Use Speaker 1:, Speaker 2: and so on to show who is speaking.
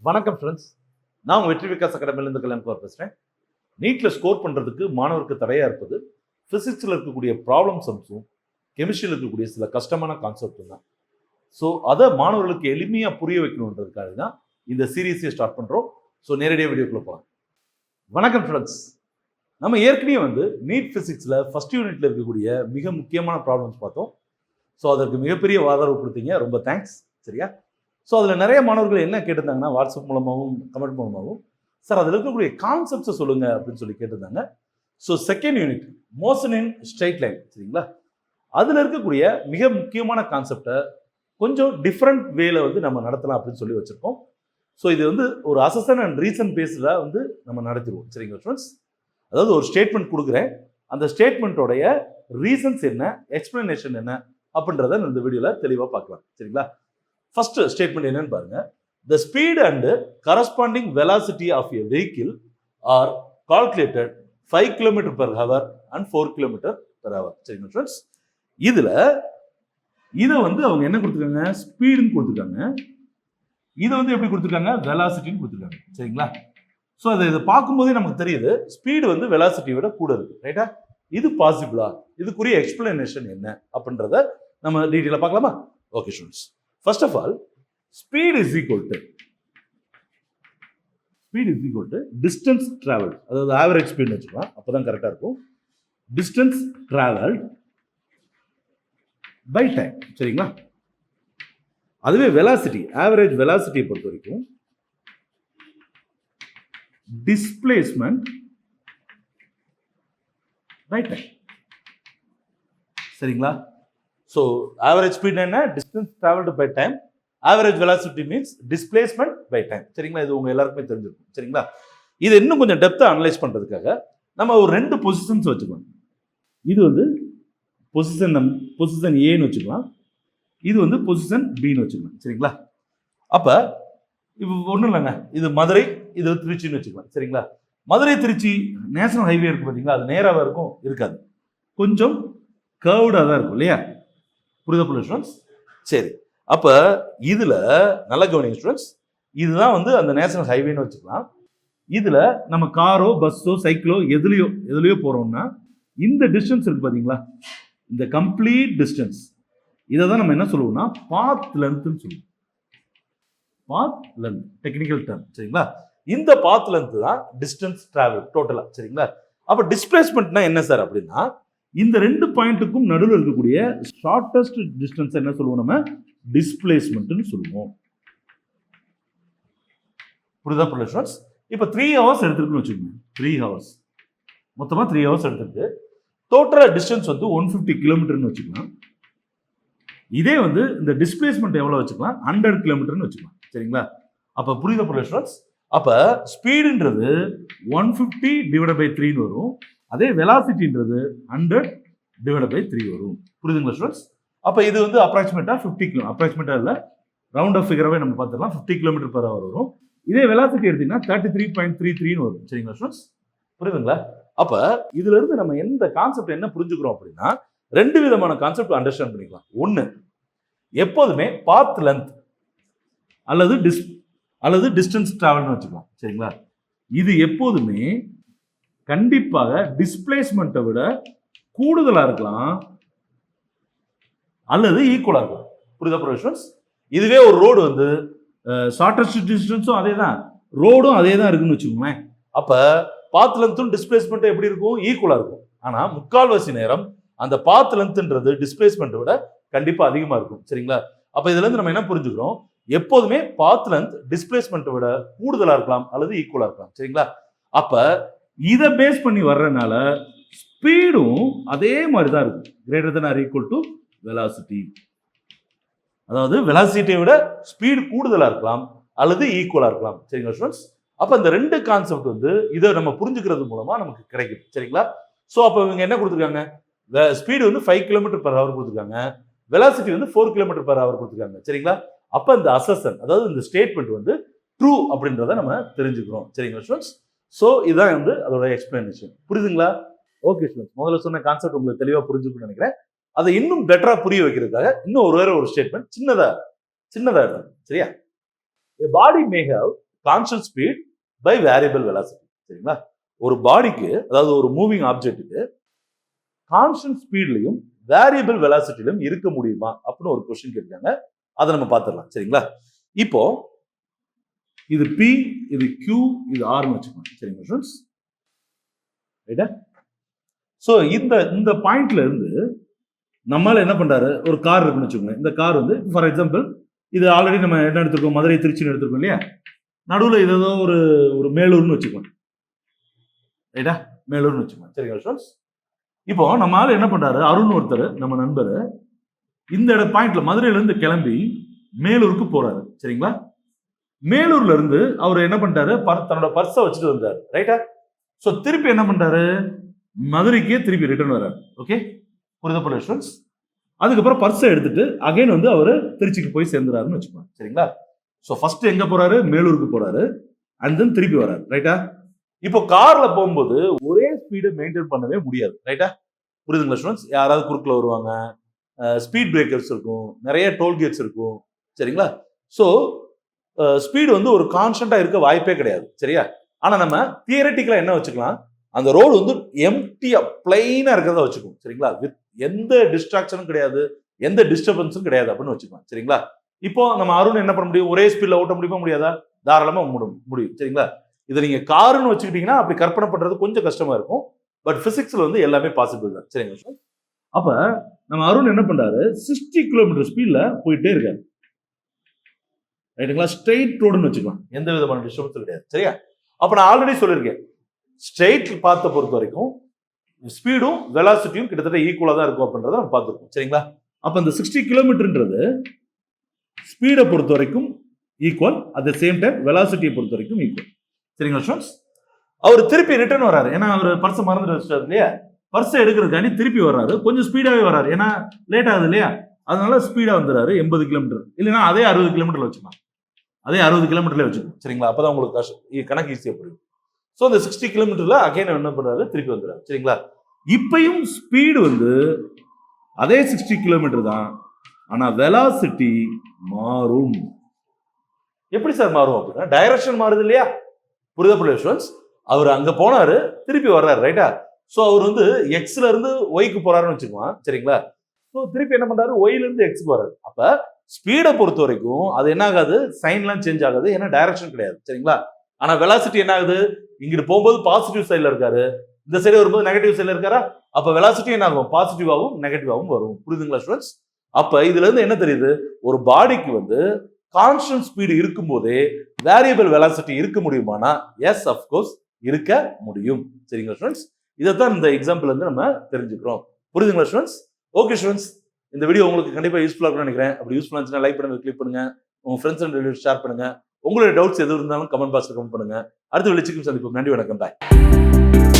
Speaker 1: வணக்கம் ஃப்ரெண்ட்ஸ், நான் உங்கள் வெற்றி விகாஸ் அகாடமியிலேருந்து கல்யாணம் பேசுகிறேன். நீட்டில் ஸ்கோர் பண்ணுறதுக்கு மாணவருக்கு தடையாக இருப்பது ஃபிசிக்ஸில் இருக்கக்கூடிய ப்ராப்ளம் சம்ஸும் கெமிஸ்ட்ரியில் இருக்கக்கூடிய சில கஷ்டமான கான்செப்டும் தான். ஸோ அதை மாணவர்களுக்கு எளிமையாக புரிய வைக்கணுன்றதுக்காக தான் இந்த சீரீஸை ஸ்டார்ட் பண்ணுறோம். ஸோ நேரடியாக வீடியோக்குள்ளே போகலாம். வணக்கம் ஃப்ரெண்ட்ஸ், நம்ம ஏற்கனவே நீட் ஃபிசிக்ஸில் ஃபஸ்ட் யூனிட்டில் இருக்கக்கூடிய மிக முக்கியமான ப்ராப்ளம்ஸ் பார்த்தோம். ஸோ அதற்கு மிகப்பெரிய ஆதரவு கொடுத்தீங்க, ரொம்ப தேங்க்ஸ். சரியா? ஸோ அதில் நிறைய மாணவர்கள் என்ன கேட்டிருந்தாங்கன்னா, வாட்ஸ்அப் மூலமாகவும் கமெண்ட் மூலமாகவும், சார் அதில் இருக்கக்கூடிய கான்செப்ட்ஸை சொல்லுங்கள் அப்படின்னு சொல்லி கேட்டிருந்தாங்க. ஸோ செகண்ட் யூனிட் மோஷன் இன் ஸ்ட்ரெயிட் லைன், சரிங்களா, அதில் இருக்கக்கூடிய மிக முக்கியமான கான்செப்டை கொஞ்சம் டிஃப்ரெண்ட் வேல நம்ம நடத்தலாம் அப்படின்னு சொல்லி வச்சுருக்கோம். ஸோ இது ஒரு அசஸ்டன் அண்ட் ரீசன் பேஸில் நம்ம நடத்திடுவோம். சரிங்களா ஃப்ரெண்ட்ஸ்? அதாவது ஒரு ஸ்டேட்மெண்ட் கொடுக்குறேன், அந்த ஸ்டேட்மெண்ட்டோடைய ரீசன்ஸ் என்ன, எக்ஸ்பிளனேஷன் என்ன அப்படின்றத இந்த வீடியோவில் தெளிவாக பார்க்கலாம். சரிங்களா? ஃபர்ஸ்ட் ஸ்டேட்மெண்ட் என்னன்னு பாருங்க. The speed and corresponding velocity of a vehicle are calculated 5 km per hour and 4 km per hour. சரிங்களா ஃப்ரெண்ட்ஸ்? இதில் இதை அவங்க என்ன கொடுத்துருக்காங்க, ஸ்பீடுன்னு கொடுத்துருக்காங்க. இதை எப்படி கொடுத்துருக்காங்க, வெலாசிட்டின்னு கொடுத்துருக்காங்க. சரிங்களா? ஸோ இதை பார்க்கும்போதே நமக்கு தெரியுது ஸ்பீடு வெலாசிட்டியை விட கூட இருக்கு. ரைட்டா? இது பாசிபிளா, இதுக்குரிய எக்ஸ்பிளனேஷன் என்ன அப்படின்றத நம்ம டீட்டெயிலாக பார்க்கலாமா? Okay students, first of all speed is equal to distance travelled, அதாவது ஆவரேஜ் ஸ்பீட்னு வச்சுக்கலாம், அப்போதான் கரெக்டாக இருக்கும். Distance travelled by time. சரிங்களா? அதுவே வெலாசிட்டி, ஆவரேஜ் வெலாசிட்டியை பொறுத்த வரைக்கும் டிஸ்பிளேஸ்மெண்ட் பை டைம். சரிங்களா? ஸோ ஆவரேஜ் ஸ்பீட் என்ன, distance travelled by time, average velocity means displacement by time. சரிங்களா? இது உங்க எல்லாருக்குமே தெரிஞ்சிருக்கும். சரிங்களா? இது இன்னும் கொஞ்சம் டெப்த்தாக அனலைஸ் பண்ணுறதுக்காக நம்ம ஒரு 2 பொசிஷன்ஸ் வச்சுக்கலாம். இது பொசிஷன் ஏன்னு வச்சுக்கலாம், இது பொசிஷன் பின்னு வச்சுக்கலாம். சரிங்களா? அப்போ இப்போ ஒன்றும் இல்லைங்க, இது மதுரை, இது திருச்சின்னு வச்சுக்கலாம். சரிங்களா? மதுரை திருச்சி நேஷனல் ஹைவே இருக்குது பார்த்தீங்களா, அது நேராக இருக்கும், இருக்காது, கொஞ்சம் கர்வ்டாக தான் இருக்கும் இல்லையா? புரியுதா ஸ்டூடெண்ட்ஸ்? சரி, அப்போ இதில் நல்ல கவனிங்க ஸ்டூடெண்ட்ஸ், இதுதான் அந்த நேஷனல் ஹைவேன்னு வச்சுக்கலாம். இதில் நம்ம காரோ பஸ்ஸோ சைக்கிளோ எதுலையோ போகிறோம்னா இந்த டிஸ்டன்ஸ் இருக்குது பார்த்தீங்களா, இந்த கம்ப்ளீட் டிஸ்டன்ஸ், இதை தான் நம்ம என்ன சொல்லுவோம்னா பாத் லென்த்னு சொல்லுவோம். Path length technical term. சரிங்களா? இந்த பாத் லென்த் தான் டிஸ்டன்ஸ் டிராவல் டோட்டலாக. சரிங்களா? அப்போ டிஸ்பிளேஸ்மெண்ட்னா என்ன சார் அப்படின்னா, இந்த 2 பாயிண்ட்டுக்கும் நடுவில் இருக்கக்கூடிய ஷார்டஸ்ட் டிஸ்டன்ஸ் என்ன சொல்லுவோம், நம்ம டிஸ்பிளேஸ்மெண்ட்னு சொல்லுவோம். புரியுதா ஸ்டூடெண்ட்ஸ்? இப்போ 3 hours எடுத்துருக்குன்னு வச்சுக்கோங்க. 3 hours மொத்தமாக 3 hours எடுத்துருக்கு. டோட்டலாக டிஸ்டன்ஸ் 150 கிலோமீட்டர்னு வச்சுக்கலாம். இதே இந்த டிஸ்பிளேஸ்மெண்ட் எவ்வளோ வச்சுக்கலாம், 100 கிலோமீட்டர்னு வச்சுக்கலாம். சரிங்களா? அப்போ புரியுதா ஸ்டூடெண்ட்ஸ்? அப்போ ஸ்பீடுன்றது 150 டிவைட் பை 3 வரும், அதே வெலாசிட்டின்றது 100 டிவைட் பை 3 வரும். புரியுதுங்களா ஸ்டூடெண்ட்ஸ்? அப்போ இது அப்ராக்சிமேட்டாக 50 கிலோ, அப்ராக்சிமேட்டாக இல்லை, ரவுண்ட் ஆஃப் ஃபிகராகவே நம்ம பார்த்துக்கலாம், 50 km per hour வரும். இதே வெலாசிட்டி எடுத்தீங்கன்னா 33.33 வரும். சரிங்களா ஸ்டூடெண்ட்ஸ்? புரியுதுங்களா? அப்போ இதுல இருந்து நம்ம எந்த கான்செப்ட் என்ன புரிஞ்சுக்கிறோம் அப்படின்னா, 2 விதமான கான்செப்ட் அண்டர்ஸ்டாண்ட் பண்ணிக்கலாம். ஒன்று, எப்போதுமே பாத் லென்த் அல்லது டிஸ்டன்ஸ் டிராவல்னு வச்சுக்கலாம். சரிங்களா? இது எப்போதுமே கண்டிப்பாக டிஸ்பிளேஸ்மெண்ட்டை விட கூடுதலாக இருக்கலாம் அல்லது ஈக்குவலாக இருக்கலாம். புரியுதா ஸ்டூடெண்ட்ஸ்? இதுவே ஒரு ரோடு ஷார்டஸ்ட் டிஸ்டன்ஸும் அதே தான், ரோடும் அதே தான் இருக்குன்னு வச்சுக்கோங்களேன். அப்போ பாத் லென்த்தும் டிஸ்பிளேஸ்மெண்ட்டும் எப்படி இருக்கும், ஈக்குவலாக இருக்கும். ஆனால் முக்கால்வாசி நேரம் அந்த பாத் லென்த்ன்றது டிஸ்பிளேஸ்மெண்ட்டை விட கண்டிப்பாக அதிகமாக இருக்கும். சரிங்களா? அப்போ இதுலேருந்து நம்ம என்ன புரிஞ்சுக்கிறோம், எப்போதுமே பாத் லென்த் டிஸ்பிளேஸ்மெண்ட்டை விட கூடுதலாக இருக்கலாம் அல்லது ஈக்குவலாக இருக்கலாம். சரிங்களா? அப்போ இதை பேஸ் பண்ணி வர்றதுனால ஸ்பீடும் அதே மாதிரி தான் இருக்கும், greater than or equal to velocity. அதாவது வெலாசிட்டியை விட ஸ்பீடு கூடுதலாக இருக்கலாம் அல்லது ஈக்குவலாக இருக்கலாம். சரிங்களா ஸ்டூடெண்ட்ஸ்? அப்போ இந்த 2 கான்செப்ட் இதை நம்ம புரிஞ்சுக்கிறது மூலமாக நமக்கு கிடைக்குது. சரிங்களா? ஸோ அப்போ இவங்க என்ன கொடுத்துருக்காங்க, ஸ்பீடு 5 km per hour கொடுத்துருக்காங்க, வெலாசிட்டி 4 km per hour கொடுத்துருக்காங்க. சரிங்களா? அப்போ இந்த அசஸ்டன், அதாவது இந்த ஸ்டேட்மெண்ட் ட்ரூ அப்படின்றத நம்ம தெரிஞ்சுக்கிறோம். சரிங்களா ஸ்டூடெண்ட்ஸ்? ஸோ இதுதான் அதோட எக்ஸ்பிளனேஷன். புரியுதுங்களா? ஓகே ஸ்டூடெண்ட்ஸ், முதல்ல சொன்ன கான்செப்ட் உங்களுக்கு தெளிவாக புரிஞ்சுக்கணும்னு நினைக்கிறேன். அதை இன்னும் பெட்டரா புரிய வைக்கிறதுக்காக இன்னும் ஒரு ஸ்டேட்மெண்ட் சின்னதா இருக்கும். சரியா? A body may have constant speed by variable velocity. சரிங்களா? ஒரு பாடிக்கு, அதாவது ஒரு மூவிங் ஆப்ஜெக்ட்டுக்கு கான்ஸ்டன்ட் ஸ்பீட்லையும் வேரியபிள் வெலாசிட்டிலும் இருக்க முடியுமா அப்படின்னு ஒரு கொஸ்டின் கேட்காங்க. அதை நம்ம பார்த்துடலாம். சரிங்களா? இப்போ இது P, இது Q, இது R வச்சுக்கோங்க. சரிங்களா ஸ்டூடண்ட்ஸ்? ரைட்டா? ஸோ இந்த பாயிண்ட்ல இருந்து நம்மளால என்ன பண்றாரு, ஒரு கார் இருக்குன்னு வச்சுக்கோங்க. இந்த கார் வந்து ஃபார் எக்ஸாம்பிள் இது ஆல்ரெடி நம்ம என்ன எடுத்துருக்கோம், மதுரை திருச்சின்னு எடுத்துருக்கோம் இல்லையா? நடுவில் இது ஏதோ ஒரு மேலூர்னு வச்சுக்கோங்க. ரைட்டா? மேலூர்னு வச்சுக்கோங்க. சரிங்களா ஸ்டூடண்ட்ஸ்? இப்போ நம்ம ஆள் என்ன பண்றாரு, அருண் ஒருத்தர் நம்ம நண்பர் இந்த பாயிண்ட்ல மதுரையில இருந்து கிளம்பி மேலூருக்கு போறாரு. சரிங்களா? மேலூர்ல இருந்து அவர் என்ன பண்ணிட்டாரு, தன்னோட பர்ஸை வச்சுட்டு வந்தார். ரைட்டா? ஸோ திருப்பி என்ன பண்றாரு, மதுரைக்கே திருப்பி ரிட்டர்ன் வர்றாரு. ஓகே, புரியுதா போல ஸ்டூடண்ட்ஸ்? அதுக்கப்புறம் பர்ஸை எடுத்துட்டு அகைன் வந்து அவர் திருச்சிக்கு போய் சேர்ந்துறாருன்னு வச்சுக்கோங்க. சரிங்களா? ஸோ ஃபர்ஸ்ட் எங்க போறாரு, மேலூருக்கு போறாரு, அண்ட் தென் திருப்பி வர்றாரு. ரைட்டா? இப்போ கார்ல போகும்போது ஒரே ஸ்பீடை மெயின்டைன் பண்ணவே முடியாது. ரைட்டா? புரியுதுங்களா ஸ்டூடண்ட்ஸ்? யாராவது குறுக்கில் வருவாங்க, ஸ்பீட் பிரேக்கர்ஸ் இருக்கும், நிறைய டோல்கேட்ஸ் இருக்கும். சரிங்களா? ஸோ ஸ்பீடு வந்து ஒரு கான்ஸ்டன்டா இருக்க வாய்ப்பே கிடையாது. சரியா? ஆனா நம்ம தியரட்டிக்கலா என்ன வச்சுக்கலாம், அந்த ரோடு வந்து எம்டியா பிளைனா இருக்கிறதா வச்சுக்கோம். சரிங்களா? வித் எந்த டிஸ்ட்ராக்ஷனும் கிடையாது, எந்த டிஸ்டர்பன்ஸும் கிடையாது அப்படின்னு வச்சுக்கலாம். சரிங்களா? இப்போ நம்ம அருண் என்ன பண்ண முடியும், ஒரே ஸ்பீட்ல ஓட்ட முடியுமா முடியாதா? தாராளமா முடியும். சரிங்களா? இதை நீங்க காருன்னு வச்சுக்கிட்டீங்கன்னா அப்படி கற்பனை பண்றது கொஞ்சம் கஷ்டமா இருக்கும். பட் பிசிக்ஸ்ல வந்து எல்லாமே பாசிபிள் தான். சரிங்களா? அப்ப நம்ம அருண் என்ன பண்றாரு, 60 கிலோமீட்டர் ஸ்பீட்ல போயிட்டே இருக்காரு. ரைட்டுங்களா? ஸ்ட்ரெயிட் ரோடுன்னு வச்சுக்கலாம், எந்த விதமான டிஸ்டர்பன்ஸும் கிடையாது. சரியா? அப்ப நான் ஆல்ரெடி சொல்லியிருக்கேன், ஸ்ட்ரெயிட் பார்த்த பொறுத்த வரைக்கும் ஸ்பீடும் வெலாசிட்டியும் கிட்டத்தட்ட ஈக்குவலா தான் இருக்கும் அப்படின்றத நம்ம பார்த்துருக்கோம். சரிங்களா? அப்ப இந்த 60 கிலோமீட்டர்ன்றது ஸ்பீடை பொறுத்த வரைக்கும் equal, at the same time வெலாசிட்டியை பொறுத்த வரைக்கும் ஈக்குவல். சரிங்களா ஸ்டூடண்ட்ஸ்? அவர் திருப்பி ரிட்டர்ன் வராரு. ஏன்னா அவர் பர்ஸ் மறந்துட்டு வச்சிட்டாரு இல்லையா? பர்ஸை எடுக்கிறதுக்காண்டி திருப்பி வர்றாரு. கொஞ்சம் ஸ்பீடாவே வர்றாரு, ஏன்னா லேட் ஆகுது இல்லையா? அதனால ஸ்பீடா வந்துறாரு 80 கிலோமீட்டர், இல்லைன்னா அதே 60 கிலோமீட்டர்ல வச்சுக்கலாம். அதே 60 கிலோமீட்டர்ல வச்சுக்கணும். சரிங்களா? அப்பதான் உங்களுக்கு கணக்கு ஈஸியா புரியும். ஸோ இந்த 60 கிலோமீட்டர்ல அகைன் என்ன பண்றாரு, திருப்பி வந்துறாரு. சரிங்களா? இப்பயும் ஸ்பீடு வந்து அதே 60 கிலோமீட்டர் தான், ஆனா வெலாசிட்டி மாறும். எப்படி சார் மாறும் அப்படின்னா, டைரக்ஷன் மாறுது இல்லையா? புரியுதா புரியுது ஸ்டூடண்ட்ஸ்? அவர் அங்க போனாரு, திருப்பி வர்றாரு. ரைட்டா? ஸோ அவர் வந்து எக்ஸ்ல இருந்து ஒய்க்கு போறாருன்னு வச்சுக்குவான். சரிங்களா? ஸோ திருப்பி என்ன பண்றாரு, ஒய்ல இருந்து எக்ஸ்க்கு வர்றாரு. அப்ப ஸ்பீடை பொறுத்த வரைக்கும் அது என்ன ஆகாது, சைன்லாம் சேஞ்ச் ஆகாது, ஏன்னா டைரக்ஷன் கிடையாது. சரிங்களா? ஆனா வெலாசிட்டி என்ன ஆகுது, இங்கிட்டு போகும்போது பாசிட்டிவ் சைட்ல இருக்காரு, இந்த சைடு வரும்போது நெகட்டிவ் சைட்ல இருக்காரா? அப்ப வெலாசிட்டி என்ன ஆகும், பாசிட்டிவாகவும் நெகட்டிவாகவும் வரும். புரியுதுங்களா ஸ்டூடண்ட்ஸ்? அப்ப இதுல இருந்து என்ன தெரியுது, ஒரு பாடிக்கு வந்து கான்ஸ்டன்ட் ஸ்பீடு இருக்கும் போதே வேரியபிள் வெலாசிட்டி இருக்க முடியுமானா எஸ், அஃப்கோர்ஸ் இருக்க முடியும். சரிங்களா ஸ்டூடண்ட்ஸ்? இதைத்தான் இந்த எக்ஸாம்பிள் வந்து நம்ம தெரிஞ்சுக்கிறோம். புரியுதுங்களா ஸ்டூடண்ட்ஸ்? ஓகே ஸ்டூடண்ட்ஸ், இந்த வீடியோ உங்களுக்கு கண்டிப்பா யூஸ்ஃபுல்லா இருக்கும்னு நினைக்கிறேன். அப்படி யூஸ்ஃபுல்லா இருந்துச்சுன்னா லைக் பண்ணுங்க, கிளிக் பண்ணுங்க, உங்க ஃப்ரெண்ட்ஸ் அண்ட் ரிலேட்டிவ்ஸ் ஷேர் பண்ணுங்க. உங்களுடைய டவுட்ஸ் எது இருந்தாலும் கமெண்ட் பாக்ஸ்ல கமெண்ட் பண்ணுங்க. அடுத்த வெளிச்சைக்கும் சந்திப்போம். நன்றி, வணக்கம், பாய்.